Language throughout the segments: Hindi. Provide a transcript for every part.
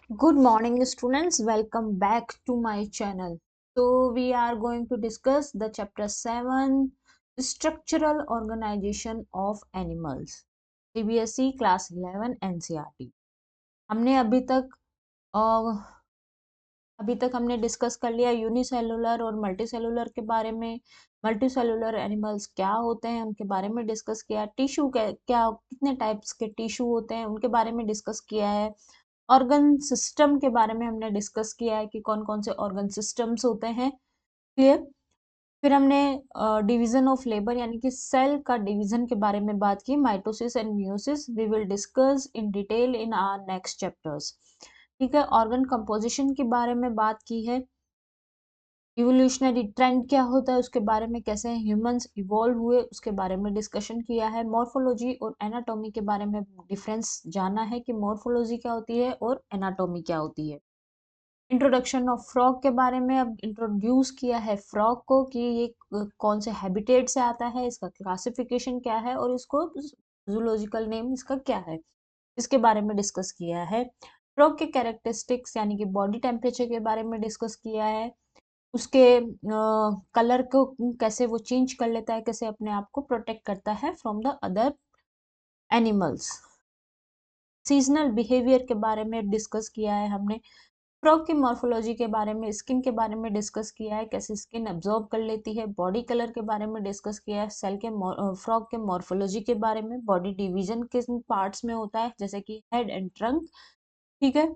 Good morning, students. Welcome back to my channel. So, we are going to discuss the chapter 7 Structural Organization of Animals. CBSE Class 11 NCERT. हमने अभी तक हमने डिस्कस कर लिया यूनिसेलुलर और मल्टीसेलुलर के बारे में। मल्टीसेलुलर एनिमल्स क्या होते हैं उनके बारे में डिस्कस किया। टिश्यू क्या कितने टाइप्स के टिश्यू होते हैं उनके बारे में डिस्कस किया है। ऑर्गन सिस्टम के बारे में हमने डिस्कस किया है कि कौन कौन से ऑर्गन सिस्टम्स होते हैं। क्लियर। फिर हमने डिवीजन ऑफ लेबर यानी कि सेल का डिवीजन के बारे में बात की। Mitosis and meiosis we will discuss in detail in our next chapters. ठीक है। ऑर्गन कंपोजिशन के बारे में बात की है। इवोल्यूशनरी ट्रेंड क्या होता है उसके बारे में, कैसे ह्यूमंस इवॉल्व हुए उसके बारे में डिस्कशन किया है। मॉर्फोलॉजी और एनाटॉमी के बारे में डिफरेंस जाना है कि मॉर्फोलॉजी क्या होती है और एनाटॉमी क्या होती है। इंट्रोडक्शन ऑफ फ्रॉग के बारे में अब इंट्रोड्यूस किया है फ्रॉग को कि ये कौन से हैबिटेट से आता है, इसका क्लासिफिकेशन क्या है और इसको जूलॉजिकल नेम इसका क्या है, इसके बारे में डिस्कस किया है। फ्रॉग के कैरेक्टरिस्टिक्स यानी कि बॉडी टेम्परेचर के बारे में डिस्कस किया है। उसके कलर को कैसे वो चेंज कर लेता है, कैसे अपने आप को प्रोटेक्ट करता है from the other animals. Seasonal behaviour के बारे में डिस्कस किया है हमने। फ्रॉग की मॉर्फोलॉजी के बारे में, स्किन के बारे में डिस्कस किया है, कैसे स्किन अब्जॉर्ब कर लेती है। बॉडी कलर के बारे में डिस्कस किया है। सेल के फ्रॉग के मॉर्फोलॉजी के बारे में, बॉडी डिवीजन किस पार्ट्स में होता है जैसे कि हेड एंड ट्रंक। ठीक है।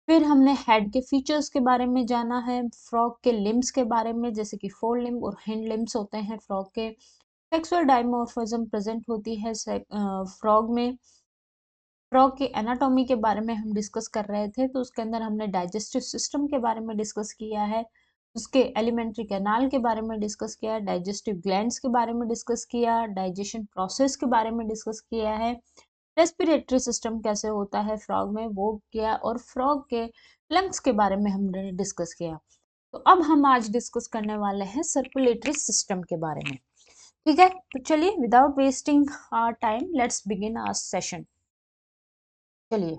फिर हमने हेड के फीचर्स के बारे में जाना है। फ्रॉग के लिम्स के बारे में जैसे कि फोर लिम्ब और हिंड लिम्स होते हैं फ्रॉग के। सेक्सुअल डायमॉर्फिज्म प्रेजेंट होती है फ्रॉग में। फ्रॉग की एनाटॉमी के बारे में हम डिस्कस कर रहे थे तो उसके अंदर हमने डाइजेस्टिव सिस्टम के बारे में डिस्कस किया है। उसके एलिमेंट्री कैनाल के बारे में डिस्कस किया है। डाइजेस्टिव ग्लैंड्स के बारे में डिस्कस किया। डाइजेशन प्रोसेस के बारे में डिस्कस किया है। रेस्पिरेटरी सिस्टम कैसे होता है फ्रॉग में वो किया, और फ्रॉग के लंग्स के बारे में हमने डिस्कस किया। तो अब हम आज डिस्कस करने वाले हैं सर्कुलेटरी सिस्टम के बारे में। ठीक है। तो चलिए without wasting our time let's begin our session. चलिए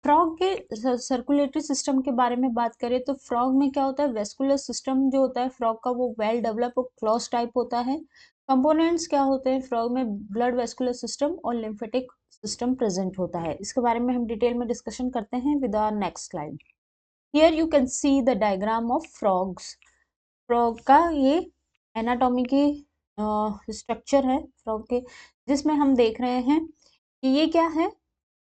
फ्रॉग के सर्कुलेटरी सिस्टम के बारे में बात करें तो फ्रॉग में क्या होता है, वेस्कुलर सिस्टम जो होता है फ्रॉग का वो वेल डेवलप और क्लोज टाइप होता है। कंपोनेंट्स क्या होते हैं फ्रॉग में, ब्लड वेस्कुलर सिस्टम और लिम्फेटिक सिस्टम प्रेजेंट होता है। इसके बारे में हम डिटेल में डिस्कशन करते हैं with our next slide. Here you can see the diagram of frogs. Frog का ये एनाटॉमी की स्ट्रक्चर है फ्रॉग के, जिसमें हम देख रहे हैं कि ये क्या है,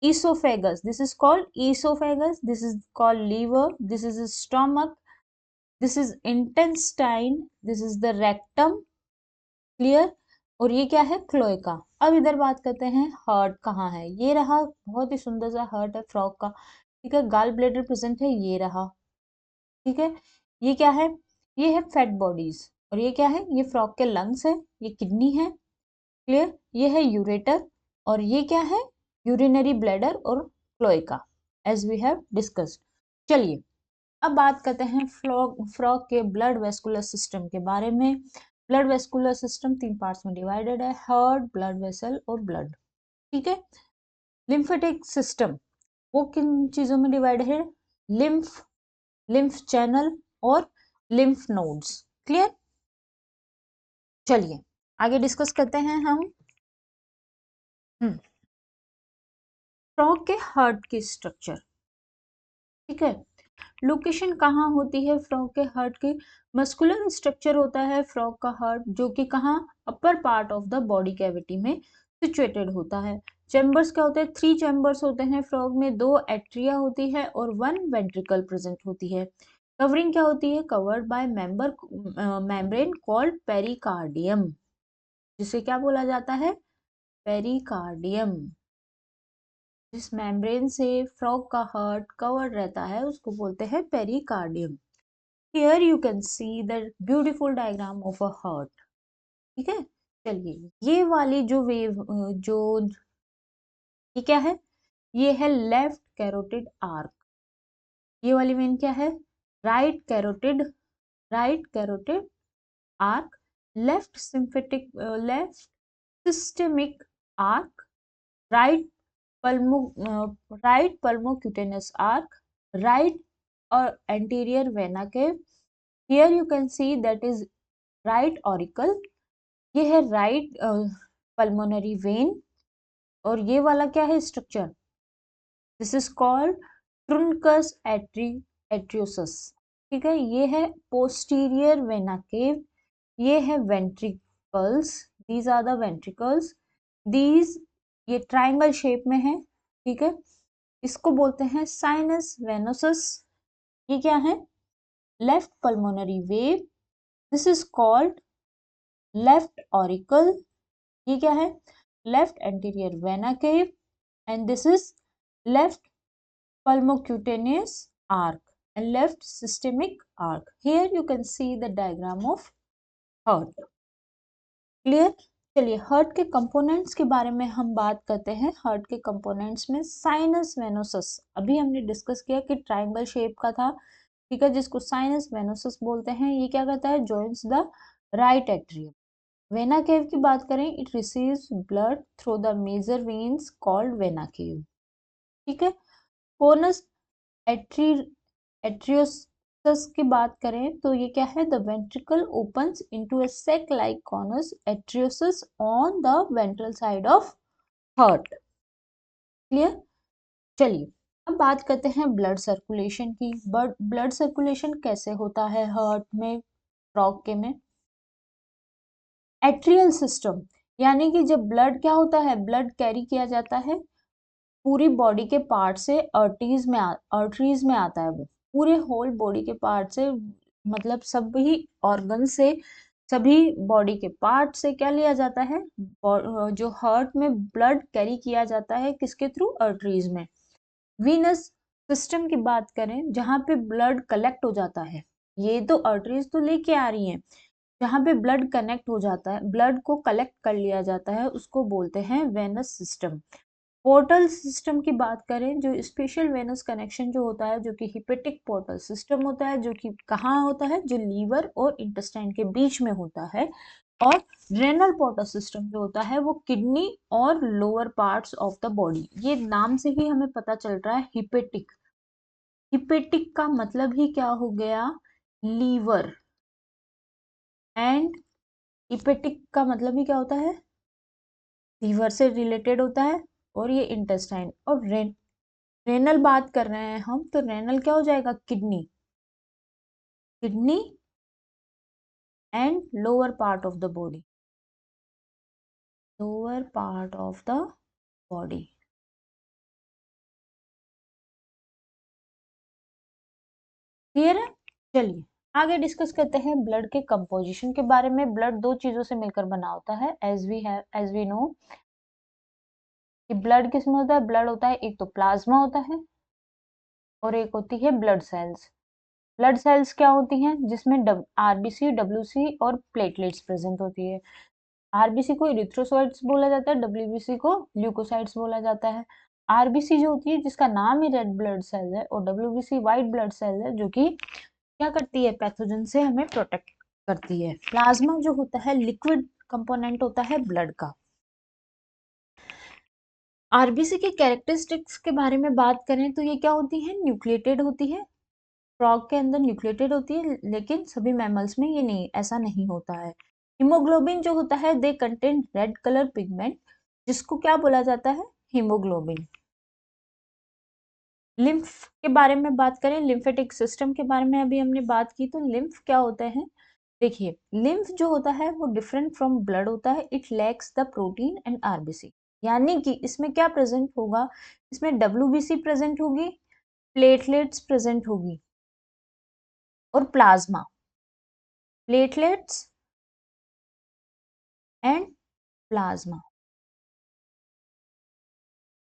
esophagus. This is called esophagus. This is called liver. This is stomach. This is intestine. This is the rectum. Clear. और ये क्या है, क्लोएका। अब इधर बात करते हैं हार्ट कहाँ है। ये रहा, बहुत ही सुंदर सा हार्ट है फ्रॉग का। ठीक है। गाल ब्लेडर प्रेजेंट है, ये रहा। ठीक है। ये क्या है, ये है फैट बॉडीज। और ये क्या है, ये फ्रॉग के लंग्स है, ये किडनी है। क्लियर। ये है यूरेटर और ये क्या है, यूरिनरी ब्लैडर और cloaca as we have discussed. चलिए अब बात करते हैं फ्रॉग के ब्लड वेस्कुलर सिस्टम के बारे में। ब्लड वेस्कुलर सिस्टम तीन पार्ट्स में डिवाइडेड है, हार्ट, ब्लड वेसल और ब्लड। ठीक है। लिम्फेटिक सिस्टम वो किन चीजों में डिवाइड है, लिम्फ, लिम्फ चैनल और लिम्फ नोड्स। क्लियर। चलिए आगे डिस्कस करते हैं हम फ्रॉग के हार्ट की स्ट्रक्चर। ठीक है। लोकेशन कहाँ होती है फ्रॉग के हार्ट की, मस्कुलर स्ट्रक्चर होता है फ्रॉग का हार्ट जो कि कहाँ, अपर part of the body cavity में सिचुएटेड होता है। चैम्बर्स क्या होते हैं, थ्री चैम्बर्स होते हैं फ्रॉग में, दो एट्रिया होती है और वन वेंट्रिकल प्रेजेंट होती है। कवरिंग क्या होती है, covered by membrane called pericardium, जिसे क्या बोला जाता है, पेरिकार्डियम। जिस मेम्ब्रेन से फ्रॉग का हार्ट कवर्ड रहता है उसको बोलते हैं pericardium. Here you can see the beautiful diagram of a heart. ठीक है। चलिए ये वाली जो वेव जो ये क्या है, ये है लेफ्ट कैरोटिड आर्क। ये वाली वेन क्या है, right carotid, right carotid arch. Left sympathetic, left systemic arch, right pulmo right pulmocutaneous arch, right और anterior vena cava. Here you can see that is right auricle, ये है राइट पल्मोनरी वेन, और ये वाला क्या है structure, this is called truncus arteriosus. ठीक है, ये है पोस्टीरियर वेना केव, ये है ventricles, these are the ventricles, these ये ट्राइंगल शेप में है। ठीक है, इसको बोलते हैं साइनस वेनोसस। ये क्या है, left pulmonary vein, this is called left auricle. ये क्या है, left anterior vena cava, and this is left pulmocutaneous arc and left systemic arc. Here you can see the diagram of heart. Clear? चलिए हार्ट के कंपोनेंट्स के बारे में हम बात करते हैं। हार्ट के कंपोनेंट्स में साइनस वेनोसस, अभी हमने डिस्कस किया कि ट्राइंगल शेप का था, ठीक है, जिसको साइनस वेनोसस बोलते हैं। ये क्या करता है, joints the right atrium. Vena cava की बात करें, it receives blood through the major veins called vena cava. ठीक है, कोनस एट्रियोसस की बात करें तो ये क्या है, the ventricle opens into a sac like conus arteriosus on the ventral side of heart. Clear? चलिए अब बात करते हैं ब्लड सर्कुलेशन की। ब्लड सर्कुलेशन कैसे होता है हार्ट में, फ्रॉग के में। एट्रियल सिस्टम, यानी कि जब ब्लड क्या होता है, ब्लड कैरी किया जाता है पूरी बॉडी के पार्ट से आर्टरीज में आता है, वो पूरे होल बॉडी के पार्ट से, मतलब सभी ऑर्गन से, सभी बॉडी के पार्ट से क्या लिया जाता है, जो हार्ट में ब्लड कैरी किया जाता है किसके थ्रू, आर्टरीज में। वीनस सिस्टम की बात करें, जहाँ पे ब्लड कलेक्ट हो जाता है, ये तो आर्टरीज तो लेके आ रही हैं, जहाँ पे ब्लड कनेक्ट हो जाता है, ब्लड को कलेक्ट कर लिया जाता है, उसको बोलते हैं वेनस सिस्टम। पोर्टल सिस्टम की बात करें, जो स्पेशल वेनस कनेक्शन जो होता है, जो कि हिपेटिक पोर्टल सिस्टम होता है, जो कि कहाँ होता है, जो लीवर और इंटेस्टाइन के बीच में होता है। और रेनल पोर्टल सिस्टम जो होता है वो किडनी और lower parts of the body. ये नाम से ही हमें पता चल रहा है हिपेटिक, हिपेटिक का मतलब ही क्या हो गया, लीवर, एंड हिपेटिक का मतलब ही क्या होता है, लीवर से रिलेटेड होता है, और ये इंटेस्टाइन। और रेनल बात कर रहे हैं हम, तो रेनल क्या हो जाएगा, kidney, kidney and lower part of the body, lower part of the body. Clear है? चलिए आगे डिस्कस करते हैं ब्लड के कंपोजिशन के बारे में। ब्लड दो चीजों से मिलकर बना होता है, एज वी नो कि ब्लड किसमें होता है, ब्लड होता है एक तो प्लाज्मा होता है, और एक होती है ब्लड सेल्स। ब्लड सेल्स क्या होती हैं, जिसमें आरबीसी, डब्ल्यूसी और प्लेटलेट्स प्रेजेंट होती है। आरबीसी को इरिथ्रोसाइट्स बोला जाता है, डब्ल्यूबीसी को ल्यूकोसाइट्स बोला जाता है। आरबीसी जो होती है, जिसका नाम ही रेड ब्लड सेल है, और डब्ल्यूबीसी व्हाइट ब्लड सेल है, जो कि क्या करती है, पैथोजन से हमें प्रोटेक्ट करती है। प्लाज्मा जो होता है लिक्विड कंपोनेंट होता है ब्लड का। आरबीसी के कैरेक्टरिस्टिक्स के बारे में बात करें तो ये क्या होती है, न्यूक्लिएटेड होती है, फ्रॉग के अंदर न्यूक्लिएटेड होती है, लेकिन सभी मैमल्स में ये नहीं, ऐसा नहीं होता है। हीमोग्लोबिन जो होता है, they contain red colour pigment, जिसको क्या बोला जाता है, हीमोग्लोबिन। लिम्फ के बारे में बात करें, लिम्फेटिक सिस्टम के बारे में अभी हमने बात की, तो लिम्फ क्या होता है, देखिए लिम्फ जो होता है वो डिफरेंट फ्रॉम ब्लड होता है, it lacks the protein and RBC, यानी कि इसमें क्या प्रेजेंट होगा, इसमें डब्ल्यूबीसी प्रेजेंट होगी, प्लेटलेट्स प्रेजेंट होगी, और प्लाज्मा, प्लेटलेट्स एंड प्लाज्मा।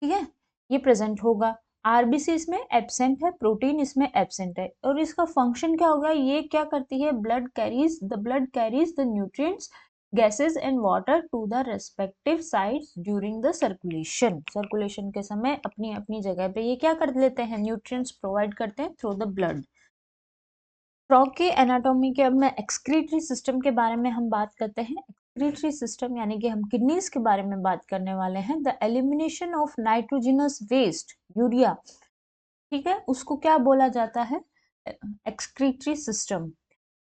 ठीक है, ये प्रेजेंट होगा। आरबीसी इसमें एब्सेंट है, प्रोटीन इसमें एब्सेंट है, और इसका फंक्शन क्या होगा, ये क्या करती है, blood carries the nutrients, gases and water to the respective sites during the circulation. Circulation के समय अपनी अपनी जगह पे ये क्या कर लेते हैं, न्यूट्रिएंट्स प्रोवाइड करते हैं थ्रू द ब्लड। फ्रॉग के एनाटॉमी के, अब मैं एक्सक्रीटरी सिस्टम के बारे में हम बात करते हैं। एक्सक्रीटरी सिस्टम यानी कि हम किडनीज के बारे में बात करने वाले हैं। The elimination of nitrogenous waste, urea, ठीक है, उसको क्या बोला जाता है? Excretory system.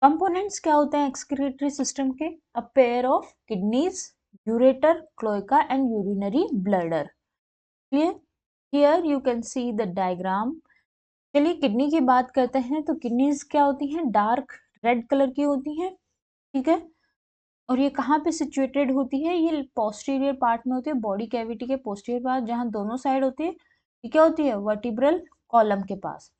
कंपोनेंट्स क्या होते हैं एक्सक्रीटरी सिस्टम के? अ pair of kidneys, ureter, cloaca and urinary bladder. Clear? Here you can see the diagram. चलिए किडनी की बात करते हैं। तो किडनीज क्या होती हैं? डार्क रेड कलर की होती हैं, ठीक है। और ये कहाँ पे सिचुएटेड होती है? ये पोस्टीरियर पार्ट में होती है, बॉडी कैविटी के पोस्टीरियर पार्ट, जहाँ दोनों साइड होती है। ये क्या होती है? वर्टिब्रल कॉलम के पास।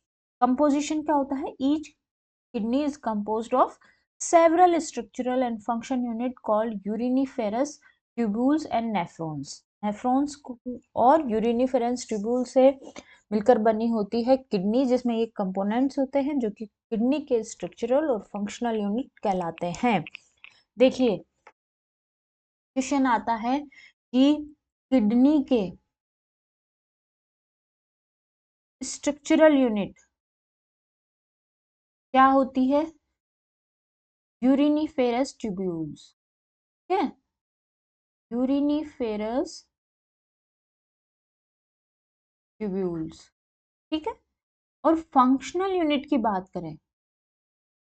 कंपोजिशन क्या होता है? Each kidney is composed of several structural and function unit called uriniferous tubules and nephrons. Nephrons और यूरिनिफेरेंस ट्यूब्यूल से मिलकर बनी होती है किडनी, जिसमें ये कंपोनेंट्स होते हैं जो कि किडनी के स्ट्रक्चरल और फंक्शनल यूनिट कहलाते हैं। देखिए क्वेश्चन आता है कि किडनी के स्ट्रक्चरल यूनिट क्या होती है? यूरिनिफेरस ट्यूब्यूल्स, ठीक है, यूरिनिफेरस ट्यूब्यूल्स, ठीक है। और फंक्शनल यूनिट की बात करें,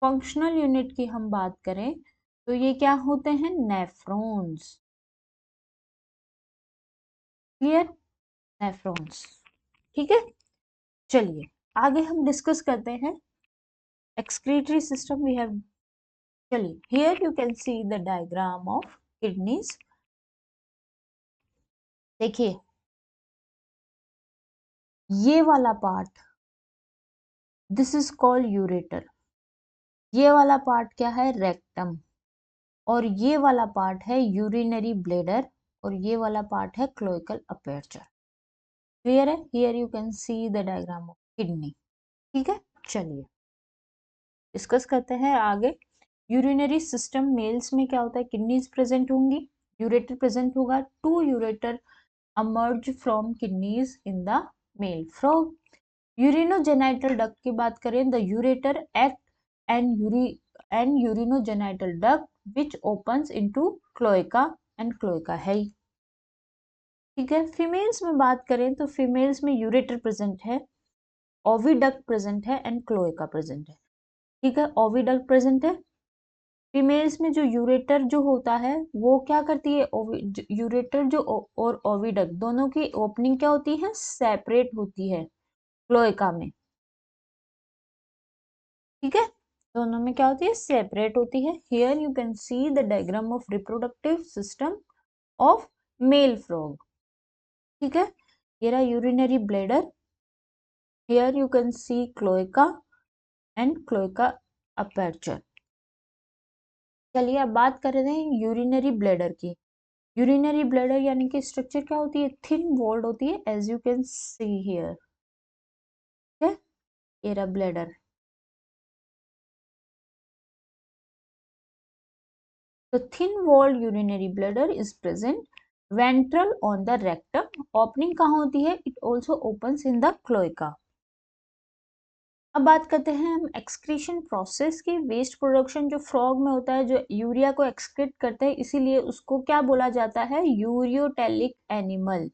फंक्शनल यूनिट की हम बात करें तो ये क्या होते हैं? नेफ्रॉन्स। क्लियर? नेफ्रॉन्स, ठीक है। चलिए आगे हम डिस्कस करते हैं एक्सक्रीटरी सिस्टम वी हैव। चलिए here you can see the diagram of kidneys. देखिए ये वाला part, this is called ureter. ये वाला पार्ट क्या है? रेक्टम। और ये वाला पार्ट है यूरिनरी ब्लेडर, और ये वाला पार्ट है क्लोइकल अपर्चर। क्लियर है? Here you can see the diagram of kidney, ठीक है। चलिए डिस्कस करते हैं आगे। यूरिनरी सिस्टम मेल्स में क्या होता है? किडनीज प्रेजेंट होंगी, यूरेटर प्रेजेंट होगा। Two ureter emerge from kidneys in the male frog. Urinogenital duct की बात करें, the ureter act and urinogenital duct which opens into cloaca and cloaca है, ठीक है। फीमेल्स में बात करें तो फीमेल्स में यूरेटर प्रेजेंट है, ओविडक्ट प्रेजेंट है एंड क्लोएका प्रेजेंट है, ठीक है। ओविडक्ट प्रेजेंट है फीमेल्स में। जो यूरेटर जो होता है वो क्या करती है? यूरेटर जो और ओविडक्ट दोनों की ओपनिंग क्या होती है? सेपरेट होती है क्लोएका में, ठीक है। दोनों में क्या होती है? सेपरेट होती है। Here you can see the diagram of reproductive system of male frog, ठीक है। ये रहा urinary bladder, here you can C cloaca and cloaca aperture. चलिए अब बात कर रहे हैं यूरिनरी ब्लैडर की। यूरिनरी ब्लैडर यानी कि स्ट्रक्चर क्या होती है? थिन वॉल्ड होती है, as you can see here, ठीक है। ये रहा bladder. The thin-walled urinary bladder is present ventral on the rectum. Opening कहाँ होती है? It also opens in the cloaca. अब बात करते हैं हम एक्सक्रीशन प्रोसेस की। वेस्ट प्रोडक्शन जो फ्रॉग में होता है, जो यूरिया को एक्सक्रीट करते हैं, इसीलिए उसको क्या बोला जाता है? Ureotelic animal.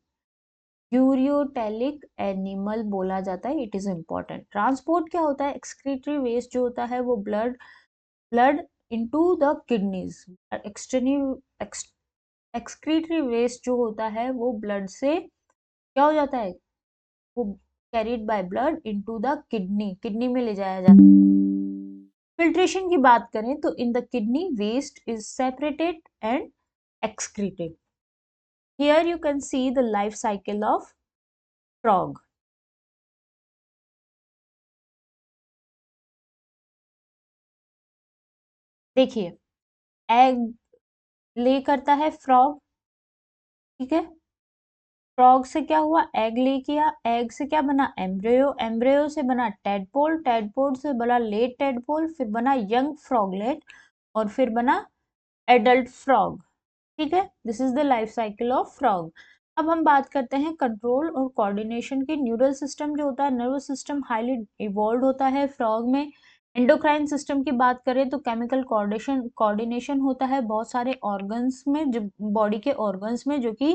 यूरियोटेलिक एनिमल बोला जाता है। It is important. ट्रांसपोर्ट क्या होता है? एक्सक्रीटरी वेस्ट जो होता है वो blood into the kidneys. Excretory waste जो होता है वो ब्लड से क्या हो जाता है? वो carried by blood into the kidney, kidney में ले जाया जाता है। फिल्ट्रेशन की बात करें तो in the kidney waste is separated and excreted. Here you can see the life cycle of frog. देखिए एग ले करता है फ्रॉग, ठीक है। फ्रॉग से क्या हुआ? एग ले किया, एग से क्या बना? एम्ब्रियो, एम्ब्रियो से बना टेडपोल, टेडपोल से बना लेट टेडपोल, फिर बना यंग फ्रॉगलेट, और फिर बना एडल्ट फ्रॉग, ठीक है। This is the life cycle of frog. अब हम बात करते हैं कंट्रोल और कोऑर्डिनेशन की। न्यूरल सिस्टम जो होता है, नर्वस सिस्टम हाईली इवॉल्व होता है फ्रॉग में। एंडोक्राइन सिस्टम की बात करें तो केमिकल कोऑर्डिनेशन होता है बहुत सारे ऑर्गन्स में, जो बॉडी के ऑर्गन्स में, जो कि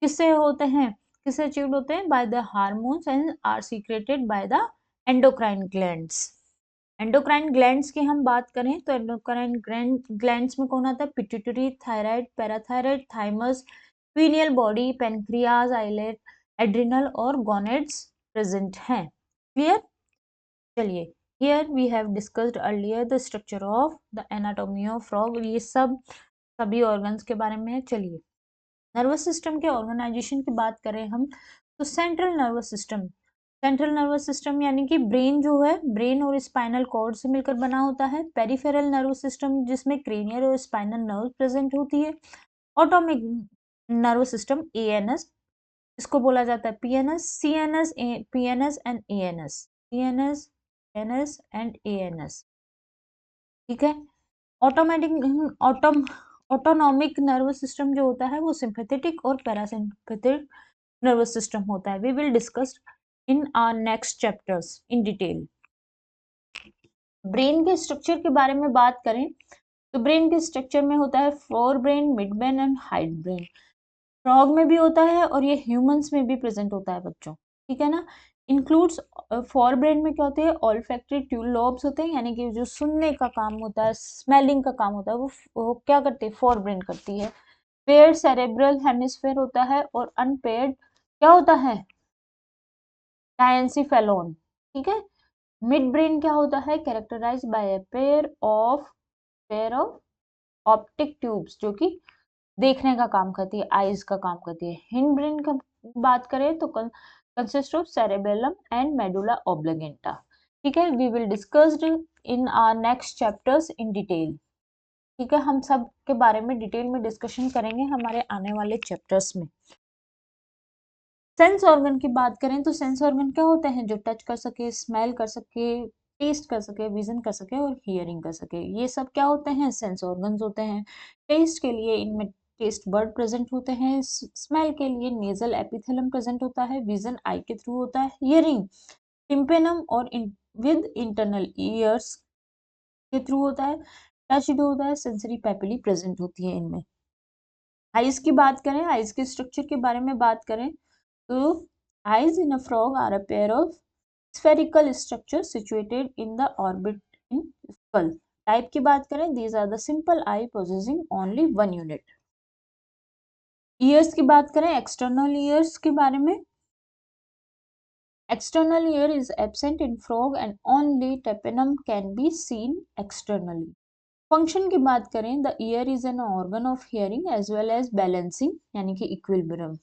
किससे होते हैं, किससे अचीव्ड होते हैं, by the hormones and are secreted by the endocrine glands. Endocrine glands की हम बात करें तो एंडोक्राइन ग्लैंड्स में कौन आता है, pituitary, thyroid, parathyroid, thymus, pineal body, pancreas, islet, adrenal और गोनेड्स प्रेजेंट हैं। क्लियर? चलिए, here we have discussed earlier the structure of the anatomy of frog, ये सब सभी ऑर्गन्स के बारे में है। चलिए, नर्वस सिस्टम के ऑर्गेनाइजेशन की बात करें हम तो central nervous system, central nervous system यानी कि ब्रेन जो है, ब्रेन और स्पाइनल कॉर्ड से मिलकर बना होता है। पेरिफेरल नर्वस सिस्टम जिसमें क्रेनियल और स्पाइनल नर्व प्रेजेंट होती है। ऑटोमिक नर्वस सिस्टम एएनएस, इसको बोला जाता है PNS, CNS, PNS and ANS, CNS, NS and ANS. ठीक है। ऑटोनॉमिक नर्वस सिस्टम जो होता है वो सिंपैथेटिक और पैरासिम्पैथेटिक नर्वस सिस्टम होता है। We will discuss in our next chapters in detail. Brain के स्ट्रक्चर के बारे में बात करें तो ब्रेन के स्ट्रक्चर में होता है fore brain, mid brain and hide brain. Frog में भी होता है और ये ह्यूमंस में भी प्रेजेंट होता है बच्चों, ठीक है ना। इंक्लूड्स, फॉर ब्रेन में क्या होते हैं, ऑल्फैक्टरी ट्यूब लॉब्स होते हैं, यानी कि जो सुनने का काम होता है, स्मेलिंग का काम होता है, वो क्या करते हैं, फॉर ब्रेन करती है। पेयर्ड सेरेब्रल हेमिस्फेयर होता है और अनपेयर्ड क्या होता है, डायंसिफेलोन, ठीक है। मिड ब्रेन क्या होता है, characterised by a pair of optic tubes, जो कि देखने का काम करती है, आईज का काम करती है। हिंड ब्रेन का बात करें तो consist of cerebellum and medulla oblongata. ठीक है, we will discussed in our next chapters in detail. ठीक है, हम सब के बारे में डिटेल में डिस्कशन करेंगे हमारे आने वाले चैप्टर्स में। सेंस ऑर्गन की बात करें तो सेंस ऑर्गन क्या होते हैं, जो टच कर सके, स्मेल कर सके, टेस्ट कर सके, विजन कर सके और हियरिंग कर सके, ये सब क्या होते हैं, सेंस ऑर्गन्स होते हैं। टेस्ट के लिए इनमें टेस्ट बर्ड प्रेजेंट होते हैं, स्मेल के लिए नेजल एपिथेलम प्रेजेंट होता है, विजन आई के थ्रू होता है, हियरिंग टिम्पेनम और विद इंटरनल ईयर्स के थ्रू होता है, टच जो होता है, सेंसरी पेपिली प्रेजेंट होती है इनमें। आइज की बात करें, आइज के स्ट्रक्चर के बारे में बात करें तो eyes in a frog are a pair of spherical structures situated in the orbit in skull. Type की बात करें, these are the simple eye possessing only one unit. Ears की बात करें, external ears के बारे में, external ear is absent in frog and only tympanum can be seen externally. Function की बात करें, the ear is an organ of hearing as well as balancing यानी कि equilibrium.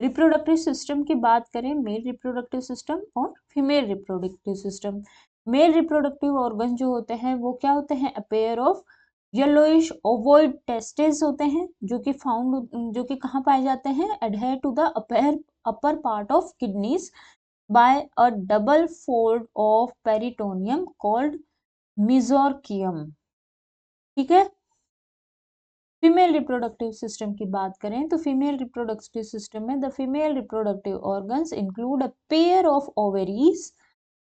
रिप्रोडक्टिव सिस्टम की बात करें, मेल रिप्रोडक्टिव सिस्टम और female reproductive system. Male reproductive organ जो होते हैं वो क्या होते हैं, a pair of yellowish ovoid testis होते हैं, जो कि कहाँ पाए जाते हैं, adhere to the upper part of kidneys by a double fold of peritoneum called mesorchium. ठीक है। फीमेल रिप्रोडक्टिव सिस्टम की बात करें तो फीमेल रिप्रोडक्टिव सिस्टम में the female reproductive organs include a pair of ovaries.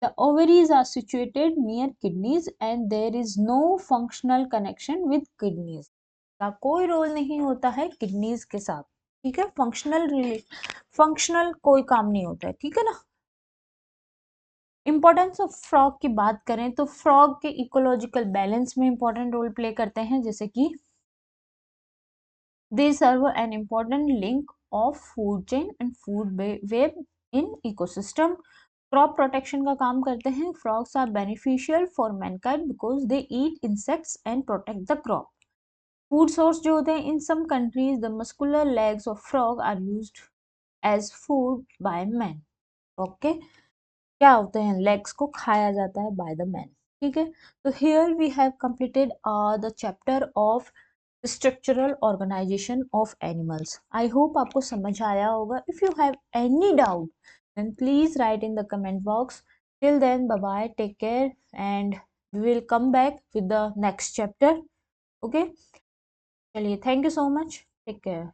The ovaries are situated near kidneys and there is no functional connection with kidneys. का कोई रोल नहीं होता है किडनीज के साथ, ठीक है। फंक्शनल कोई काम नहीं होता है, ठीक है ना। इंपॉर्टेंस ऑफ फ्रॉग की बात करें तो फ्रॉग के इकोलॉजिकल बैलेंस में इंपॉर्टेंट रोल प्ले करते हैं, जैसे कि they serve an important link of food chain and food web in ecosystem. Crop protection का काम करते हैं। Frogs are beneficial for mankind because they eat insects and protect the crop. Food source जो होते हैं, in some countries the muscular legs of frog are used as food by man. Okay, क्या होते हैं, लेग्स को खाया जाता है बाय द मैन, ठीक है। तो here we have completed the chapter of structural organisation of animals. I hope आपको समझ आया होगा। If you have any doubt then please write in the comment box. Till then bye bye, take care and we will come back with the next chapter. Okay, चलिए, thank you so much, take care.